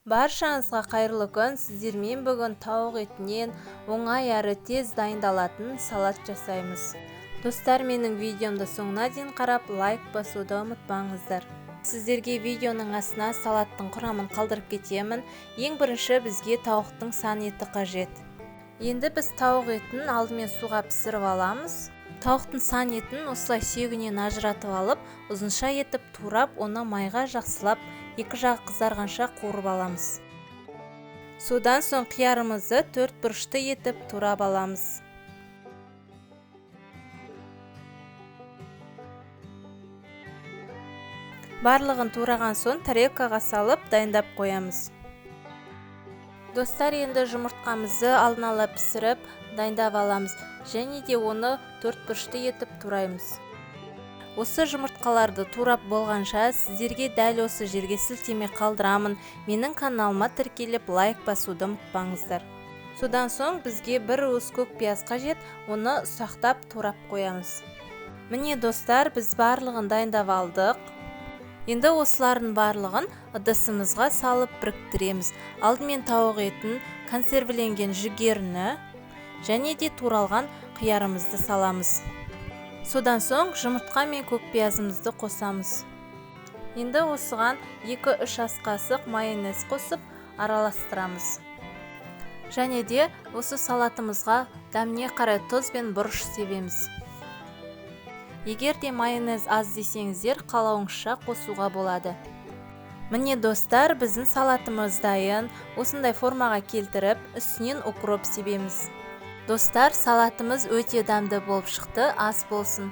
Баршаңызға қайырлы күн. Сіздермен бүгін тауық етінен оңай әрі тез дайындалатын салат жасаймыз. Достар, менің видеомды соңына дейін қарап, лайк басуды ұмытпаңыздар. Сіздерге видеоның астына салаттың құрамын қалдырып кетемін. Ең бірінші бізге тауықтың сан еті қажет. Енді біз тауық етін алдымен суға пісіріп аламыз. Тауықтың сан етін осылай сүйегінен ажыратып алып, ұзынша етіп турап, оны майға жақсылап, екі жағы қызарғанша қуырып аламыз. Содан соң қиярымызды төрт бұрышты етіп турап аламыз. Барлығын тураған соң тарелкаға салып дайындап қоямыз. Достар, енді жұмыртқамызды алдын ала пісіріп дайындап аламыз және де оны төрт бұрышты етіп тураймыз. Осы жұмыртқаларды турап болғанша сіздерге дәл осы жерге сілтеме қалдырамын. Менің каналыма тіркеліп лайк басуды ұмытпаңыздар. Содан соң бізге бір уыс көк пияз қажет, оны ұсақтап турап қоямыз. Міне достар, біз барлығын дайындап алдық. Енді осылардың барлығын ыдысымызға салып біріктіреміз. Алдымен тауық етін, консервіленген жүгеріні және де туралған қиярымызды саламыз. Содан соң жұмыртқа мен көк пиязымызды қосамыз. Енді осыған 2-3 ас қасық майонез қосып араластырамыз. Және де осы салатымызға дәміне қарай тұз бен бұрыш себеміз. Егер де майонез аз десеңіздер, қалауыңызша қосуға болады. Міне достар, біздің салатымыз дайын. Осындай формаға келтіріп, үстінен укроп себеміз. Достар, салатымыз өте дәмді болып шықты, ас болсын.